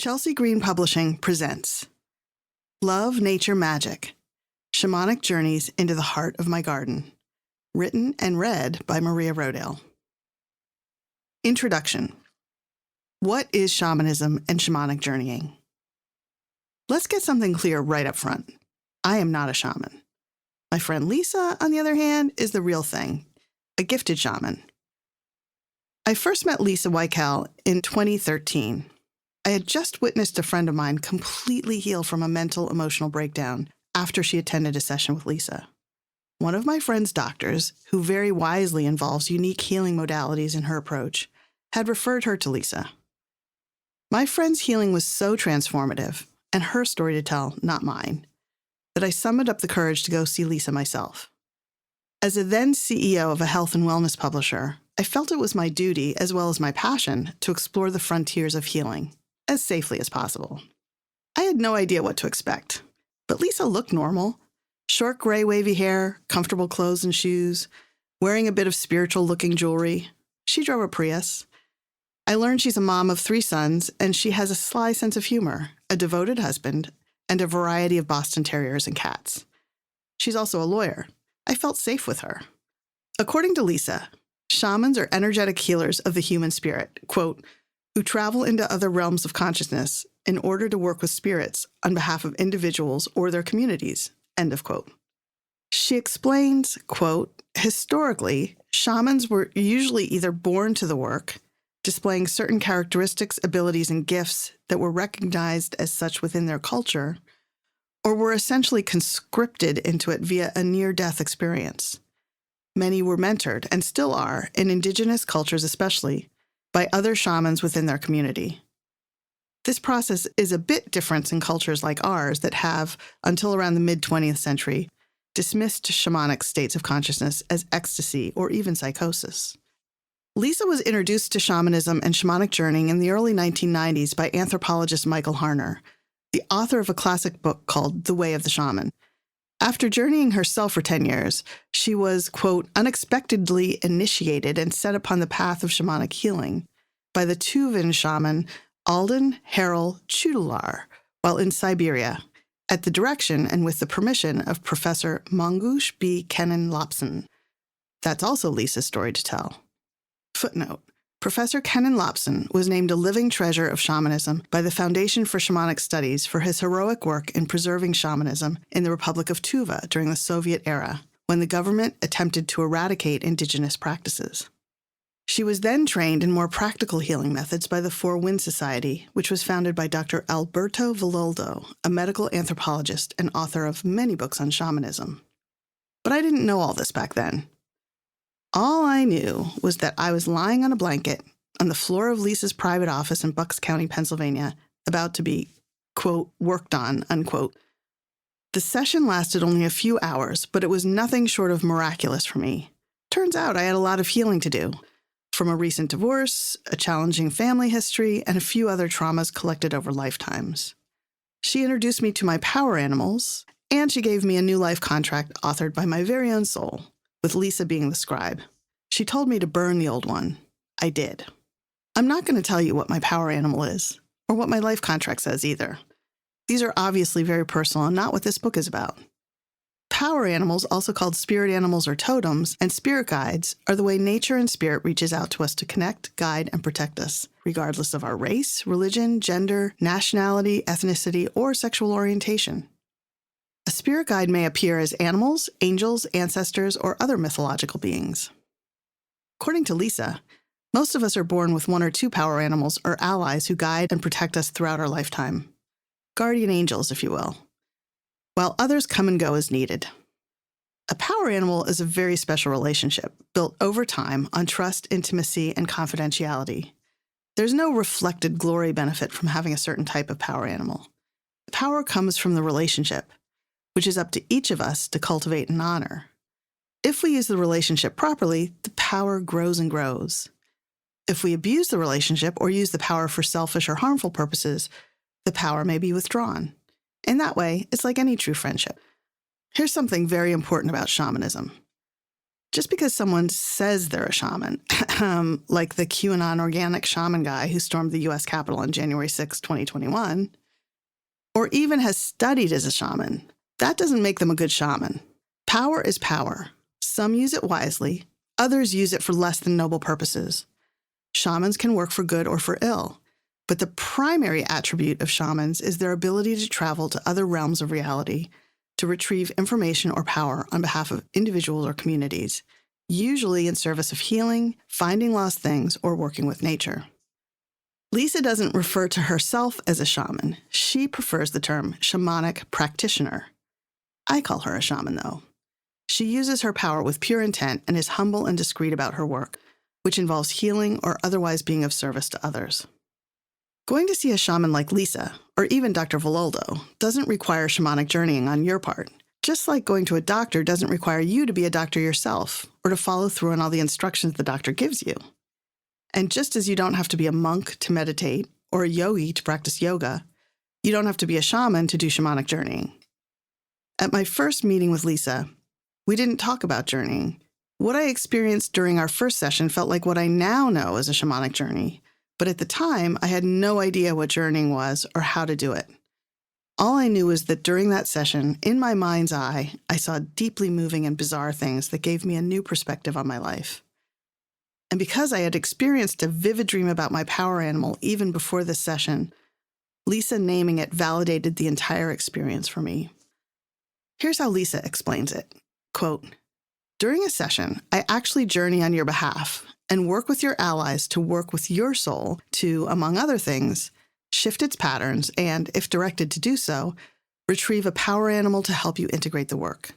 Chelsea Green Publishing presents Love, Nature, Magic, Shamanic Journeys into the Heart of My Garden, written and read by Maria Rodale. Introduction. What is shamanism and shamanic journeying? Let's get something clear right up front. I am not a shaman. My friend Lisa, on the other hand, is the real thing, a gifted shaman. I first met Lisa Weichel in 2013. I had just witnessed a friend of mine completely heal from a mental emotional breakdown after she attended a session with Lisa. One of my friend's doctors, who very wisely involves unique healing modalities in her approach, had referred her to Lisa. My friend's healing was so transformative, and her story to tell, not mine, that I summoned up the courage to go see Lisa myself. As a then CEO of a health and wellness publisher, I felt it was my duty, as well as my passion, to explore the frontiers of healing as safely as possible. I had no idea what to expect, but Lisa looked normal. Short gray wavy hair, comfortable clothes and shoes, wearing a bit of spiritual-looking jewelry. She drove a Prius. I learned she's a mom of 3 sons, and she has a sly sense of humor, a devoted husband, and a variety of Boston Terriers and cats. She's also a lawyer. I felt safe with her. According to Lisa, shamans are energetic healers of the human spirit, quote, who travel into other realms of consciousness in order to work with spirits on behalf of individuals or their communities, end of quote. She explains, quote, historically, shamans were usually either born to the work, displaying certain characteristics, abilities, and gifts that were recognized as such within their culture, or were essentially conscripted into it via a near-death experience. Many were mentored, and still are, in indigenous cultures especially, by other shamans within their community. This process is a bit different in cultures like ours that have, until around the mid-20th century, dismissed shamanic states of consciousness as ecstasy or even psychosis. Lisa was introduced to shamanism and shamanic journeying in the early 1990s by anthropologist Michael Harner, the author of a classic book called The Way of the Shaman. After journeying herself for 10 years, she was, quote, unexpectedly initiated and set upon the path of shamanic healing by the Tuvan shaman Alden Harel Chudalar while in Siberia, at the direction and with the permission of Professor Mongush B. Kenan Lopson. That's also Lisa's story to tell. Footnote. Professor Kenan Lopson was named a living treasure of shamanism by the Foundation for Shamanic Studies for his heroic work in preserving shamanism in the Republic of Tuva during the Soviet era, when the government attempted to eradicate indigenous practices. She was then trained in more practical healing methods by the Four Winds Society, which was founded by Dr. Alberto Villoldo, a medical anthropologist and author of many books on shamanism. But I didn't know all this back then. All I knew was that I was lying on a blanket on the floor of Lisa's private office in Bucks County, Pennsylvania, about to be, quote, worked on, unquote. The session lasted only a few hours, but it was nothing short of miraculous for me. Turns out I had a lot of healing to do, from a recent divorce, a challenging family history, and a few other traumas collected over lifetimes. She introduced me to my power animals, and she gave me a new life contract authored by my very own soul, with Lisa being the scribe. She told me to burn the old one. I did. I'm not going to tell you what my power animal is, or what my life contract says either. These are obviously very personal and not what this book is about. Power animals, also called spirit animals or totems, and spirit guides, are the way nature and spirit reaches out to us to connect, guide, and protect us, regardless of our race, religion, gender, nationality, ethnicity, or sexual orientation. A spirit guide may appear as animals, angels, ancestors, or other mythological beings. According to Lisa, most of us are born with 1 or 2 power animals or allies who guide and protect us throughout our lifetime. Guardian angels, if you will, while others come and go as needed. A power animal is a very special relationship, built over time on trust, intimacy, and confidentiality. There's no reflected glory benefit from having a certain type of power animal. The power comes from the relationship, which is up to each of us to cultivate and honor. If we use the relationship properly, the power grows and grows. If we abuse the relationship or use the power for selfish or harmful purposes, the power may be withdrawn. In that way, it's like any true friendship. Here's something very important about shamanism. Just because someone says they're a shaman, like the QAnon organic shaman guy who stormed the U.S. Capitol on January 6, 2021, or even has studied as a shaman, that doesn't make them a good shaman. Power is power. Some use it wisely, others use it for less than noble purposes. Shamans can work for good or for ill, but the primary attribute of shamans is their ability to travel to other realms of reality to retrieve information or power on behalf of individuals or communities, usually in service of healing, finding lost things, or working with nature. Lisa doesn't refer to herself as a shaman. She prefers the term shamanic practitioner. I call her a shaman, though. She uses her power with pure intent and is humble and discreet about her work, which involves healing or otherwise being of service to others. Going to see a shaman like Lisa, or even Dr. Vololdo, doesn't require shamanic journeying on your part, just like going to a doctor doesn't require you to be a doctor yourself or to follow through on all the instructions the doctor gives you. And just as you don't have to be a monk to meditate or a yogi to practice yoga, you don't have to be a shaman to do shamanic journeying. At my first meeting with Lisa, we didn't talk about journeying. What I experienced during our first session felt like what I now know as a shamanic journey, but at the time, I had no idea what journeying was or how to do it. All I knew was that during that session, in my mind's eye, I saw deeply moving and bizarre things that gave me a new perspective on my life. And because I had experienced a vivid dream about my power animal even before this session, Lisa naming it validated the entire experience for me. Here's how Lisa explains it. Quote, "During a session, I actually journey on your behalf and work with your allies to work with your soul to, among other things, shift its patterns and, if directed to do so, retrieve a power animal to help you integrate the work.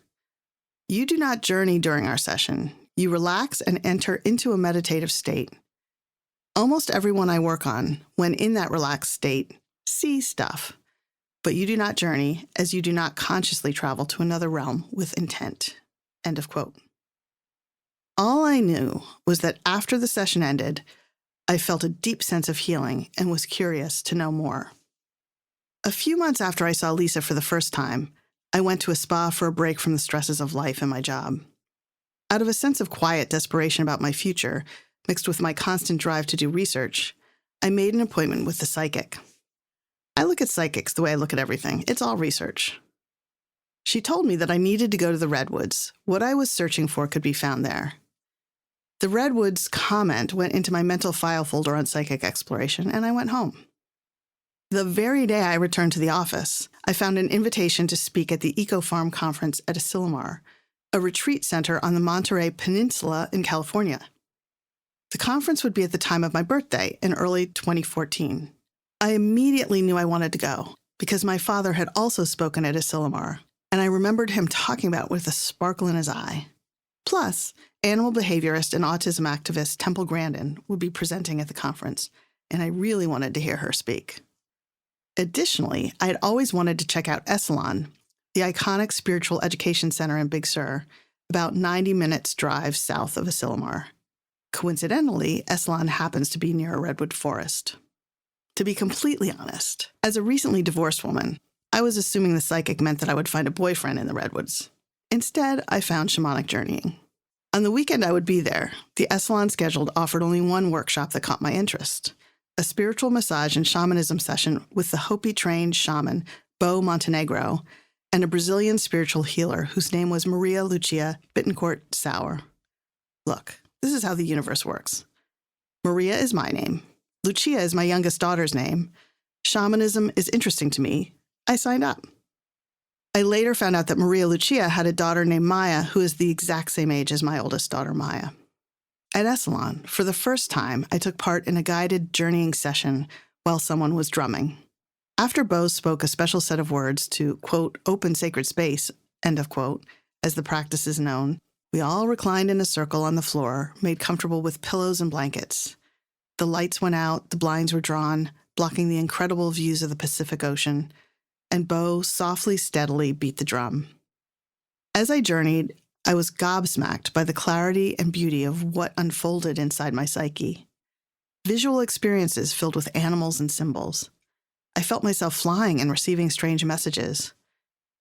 You do not journey during our session. You relax and enter into a meditative state. Almost everyone I work on, when in that relaxed state, sees stuff, but you do not journey as you do not consciously travel to another realm with intent." End of quote. All I knew was that after the session ended, I felt a deep sense of healing and was curious to know more. A few months after I saw Lisa for the first time, I went to a spa for a break from the stresses of life and my job. Out of a sense of quiet desperation about my future, mixed with my constant drive to do research, I made an appointment with the psychic. I look at psychics the way I look at everything. It's all research. She told me that I needed to go to the Redwoods. What I was searching for could be found there. The Redwoods comment went into my mental file folder on psychic exploration, and I went home. The very day I returned to the office, I found an invitation to speak at the Eco Farm Conference at Asilomar, a retreat center on the Monterey Peninsula in California. The conference would be at the time of my birthday in early 2014. I immediately knew I wanted to go because my father had also spoken at Asilomar, and I remembered him talking about it with a sparkle in his eye. Plus, animal behaviorist and autism activist Temple Grandin would be presenting at the conference, and I really wanted to hear her speak. Additionally, I had always wanted to check out Esalen, the iconic spiritual education center in Big Sur, about 90 minutes drive south of Asilomar. Coincidentally, Esalen happens to be near a redwood forest. To be completely honest, as a recently divorced woman, I was assuming the psychic meant that I would find a boyfriend in the redwoods. Instead, I found shamanic journeying. On the weekend I would be there, the Esalen scheduled offered only one workshop that caught my interest, a spiritual massage and shamanism session with the Hopi-trained shaman Bo Montenegro and a Brazilian spiritual healer whose name was Maria Lucia Bittencourt Sauer. Look, this is how the universe works. Maria is my name. Lucia is my youngest daughter's name. Shamanism is interesting to me. I signed up. I later found out that Maria Lucia had a daughter named Maya who is the exact same age as my oldest daughter, Maya. At Esalen, for the first time, I took part in a guided journeying session while someone was drumming. After Bo spoke a special set of words to, quote, open sacred space, end of quote, as the practice is known, we all reclined in a circle on the floor, made comfortable with pillows and blankets. The lights went out, the blinds were drawn, blocking the incredible views of the Pacific Ocean, and Bo softly, steadily beat the drum. As I journeyed, I was gobsmacked by the clarity and beauty of what unfolded inside my psyche. Visual experiences filled with animals and symbols. I felt myself flying and receiving strange messages.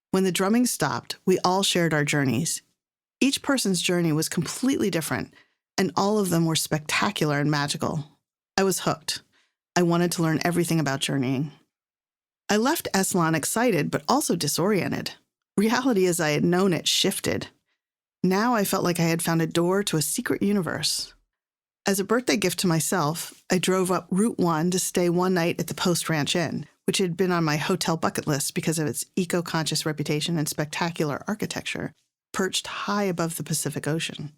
When the drumming stopped, we all shared our journeys, Each person's journey was completely different, and all of them were spectacular and magical. I was hooked. I wanted to learn everything about journeying. I left Esalen excited, but also disoriented. Reality as I had known it shifted. Now I felt like I had found a door to a secret universe. As a birthday gift to myself, I drove up Route 1 to stay one night at the Post Ranch Inn, which had been on my hotel bucket list because of its eco-conscious reputation and spectacular architecture, perched high above the Pacific Ocean.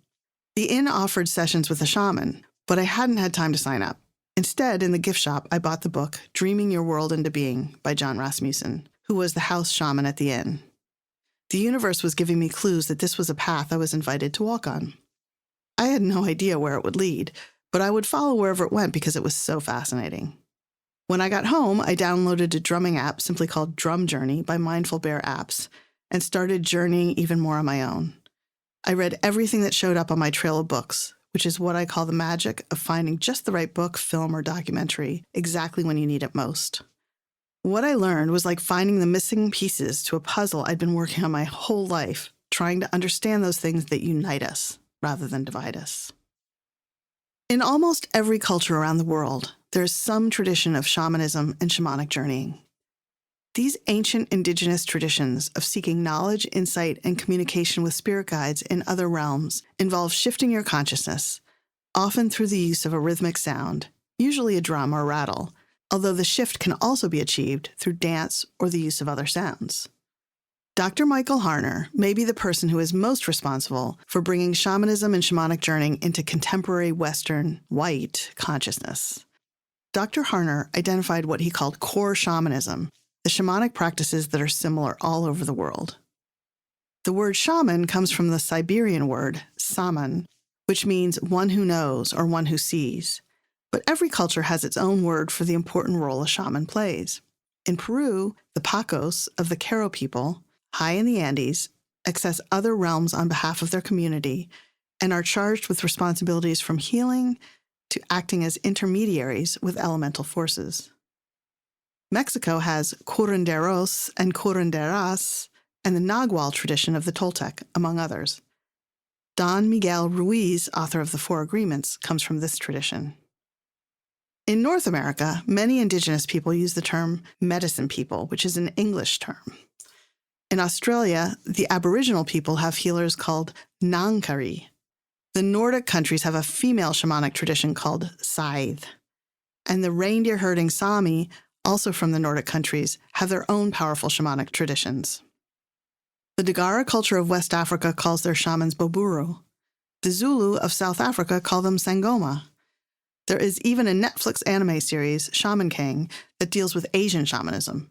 The inn offered sessions with a shaman, but I hadn't had time to sign up. Instead, in the gift shop, I bought the book Dreaming Your World into Being by John Rasmussen, who was the house shaman at the inn. The universe was giving me clues that this was a path I was invited to walk on. I had no idea where it would lead, but I would follow wherever it went because it was so fascinating. When I got home, I downloaded a drumming app simply called Drum Journey by Mindful Bear Apps and started journeying even more on my own. I read everything that showed up on my trail of books, which is what I call the magic of finding just the right book, film, or documentary exactly when you need it most. What I learned was like finding the missing pieces to a puzzle I'd been working on my whole life, trying to understand those things that unite us rather than divide us. In almost every culture around the world, there is some tradition of shamanism and shamanic journeying. These ancient indigenous traditions of seeking knowledge, insight, and communication with spirit guides in other realms involve shifting your consciousness, often through the use of a rhythmic sound, usually a drum or rattle, although the shift can also be achieved through dance or the use of other sounds. Dr. Michael Harner may be the person who is most responsible for bringing shamanism and shamanic journeying into contemporary Western, white consciousness. Dr. Harner identified what he called core shamanism, the shamanic practices that are similar all over the world. The word shaman comes from the Siberian word saman, which means one who knows or one who sees. But every culture has its own word for the important role a shaman plays. In Peru, the Pacos of the Quero people, high in the Andes, access other realms on behalf of their community and are charged with responsibilities from healing to acting as intermediaries with elemental forces. Mexico has curanderos and curanderas and the Nagual tradition of the Toltec, among others. Don Miguel Ruiz, author of The Four Agreements, comes from this tradition. In North America, many indigenous people use the term medicine people, which is an English term. In Australia, the Aboriginal people have healers called Ngangkari. The Nordic countries have a female shamanic tradition called Scythe. And the reindeer-herding Sami, also from the Nordic countries, have their own powerful shamanic traditions. The Dagara culture of West Africa calls their shamans Boburu. The Zulu of South Africa call them Sangoma. There is even a Netflix anime series, Shaman King, that deals with Asian shamanism.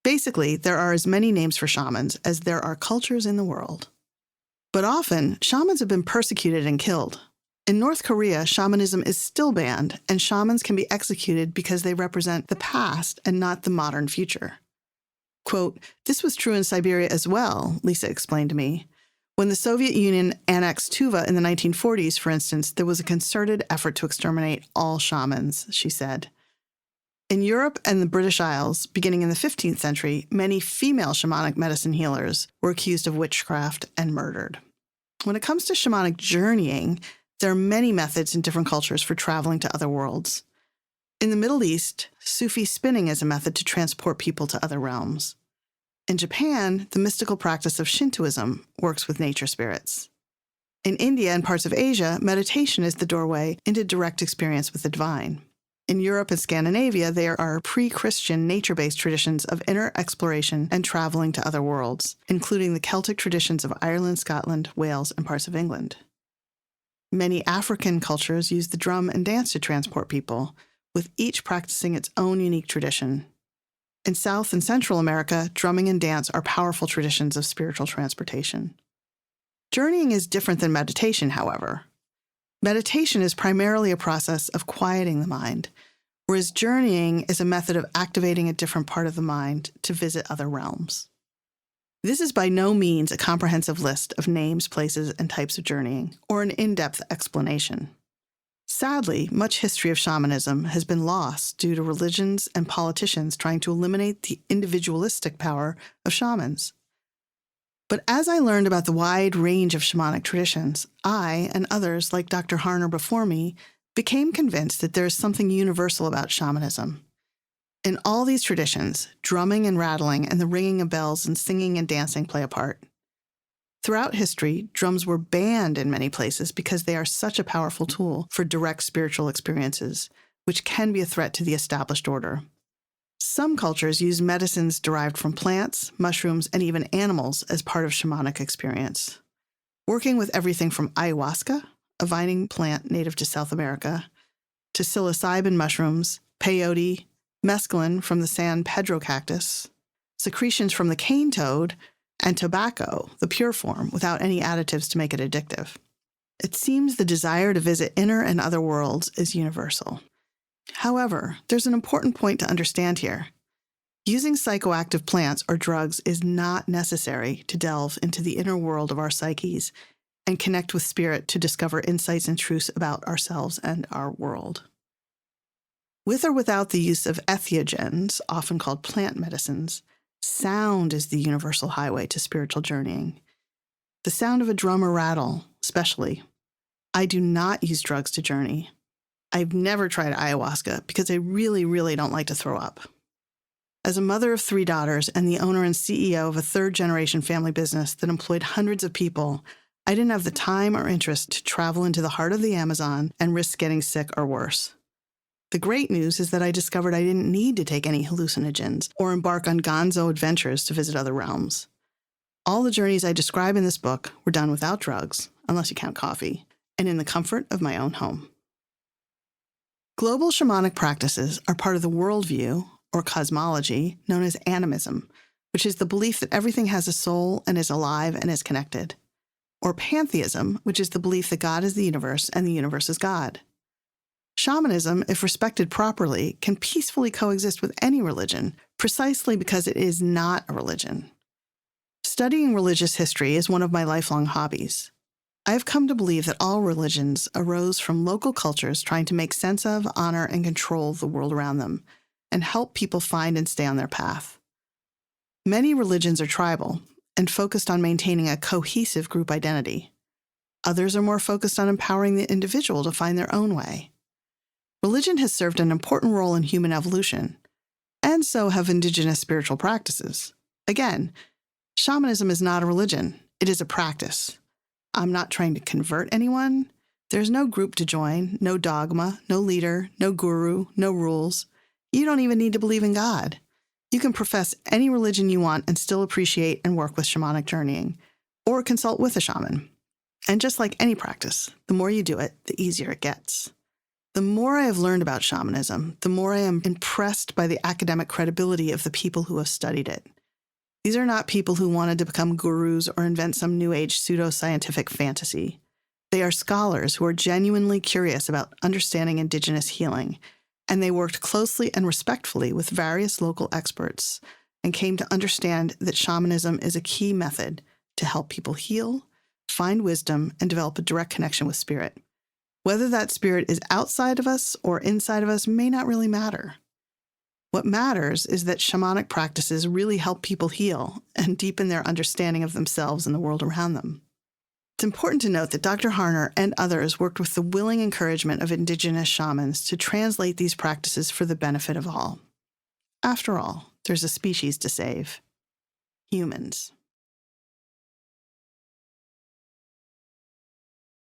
Basically, there are as many names for shamans as there are cultures in the world. But often, shamans have been persecuted and killed. In North Korea, shamanism is still banned, and shamans can be executed because they represent the past and not the modern future. Quote, "This was true in Siberia as well," Lisa explained to me. When the Soviet Union annexed Tuva in the 1940s, for instance, there was a concerted effort to exterminate all shamans, she said. In Europe and the British Isles, beginning in the 15th century, many female shamanic medicine healers were accused of witchcraft and murdered. When it comes to shamanic journeying, there are many methods in different cultures for traveling to other worlds. In the Middle East, Sufi spinning is a method to transport people to other realms. In Japan, the mystical practice of Shintoism works with nature spirits. In India and parts of Asia, meditation is the doorway into direct experience with the divine. In Europe and Scandinavia, there are pre-Christian nature-based traditions of inner exploration and traveling to other worlds, including the Celtic traditions of Ireland, Scotland, Wales, and parts of England. Many African cultures use the drum and dance to transport people, with each practicing its own unique tradition. In South and Central America, drumming and dance are powerful traditions of spiritual transportation. Journeying is different than meditation, however. Meditation is primarily a process of quieting the mind, whereas journeying is a method of activating a different part of the mind to visit other realms. This is by no means a comprehensive list of names, places, and types of journeying, or an in-depth explanation. Sadly, much history of shamanism has been lost due to religions and politicians trying to eliminate the individualistic power of shamans. But as I learned about the wide range of shamanic traditions, I, and others like Dr. Harner before me, became convinced that there is something universal about shamanism. In all these traditions, drumming and rattling and the ringing of bells and singing and dancing play a part. Throughout history, drums were banned in many places because they are such a powerful tool for direct spiritual experiences, which can be a threat to the established order. Some cultures use medicines derived from plants, mushrooms, and even animals as part of shamanic experience. Working with everything from ayahuasca, a vining plant native to South America, to psilocybin mushrooms, peyote, mescaline from the San Pedro cactus, secretions from the cane toad, and tobacco, the pure form, without any additives to make it addictive. It seems the desire to visit inner and other worlds is universal. However, there's an important point to understand here. Using psychoactive plants or drugs is not necessary to delve into the inner world of our psyches and connect with spirit to discover insights and truths about ourselves and our world. With or without the use of entheogens, often called plant medicines, sound is the universal highway to spiritual journeying. The sound of a drum or rattle, especially. I do not use drugs to journey. I've never tried ayahuasca because I really don't like to throw up. As a mother of 3 daughters and the owner and CEO of a third-generation family business that employed hundreds of people, I didn't have the time or interest to travel into the heart of the Amazon and risk getting sick or worse. The great news is that I discovered I didn't need to take any hallucinogens or embark on gonzo adventures to visit other realms. All the journeys I describe in this book were done without drugs, unless you count coffee, and in the comfort of my own home. Global shamanic practices are part of the worldview, or cosmology, known as animism, which is the belief that everything has a soul and is alive and is connected, or pantheism, which is the belief that God is the universe and the universe is God. Shamanism, if respected properly, can peacefully coexist with any religion, precisely because it is not a religion. Studying religious history is one of my lifelong hobbies. I have come to believe that all religions arose from local cultures trying to make sense of, honor, and control the world around them, and help people find and stay on their path. Many religions are tribal and focused on maintaining a cohesive group identity. Others are more focused on empowering the individual to find their own way. Religion has served an important role in human evolution, and so have indigenous spiritual practices. Again, shamanism is not a religion, it is a practice. I'm not trying to convert anyone. There's no group to join, no dogma, no leader, no guru, no rules. You don't even need to believe in God. You can profess any religion you want and still appreciate and work with shamanic journeying, or consult with a shaman. And just like any practice, the more you do it, the easier it gets. The more I have learned about shamanism, the more I am impressed by the academic credibility of the people who have studied it. These are not people who wanted to become gurus or invent some new age pseudoscientific fantasy. They are scholars who are genuinely curious about understanding indigenous healing, and they worked closely and respectfully with various local experts and came to understand that shamanism is a key method to help people heal, find wisdom, and develop a direct connection with spirit. Whether that spirit is outside of us or inside of us may not really matter. What matters is that shamanic practices really help people heal and deepen their understanding of themselves and the world around them. It's important to note that Dr. Harner and others worked with the willing encouragement of indigenous shamans to translate these practices for the benefit of all. After all, there's a species to save: humans.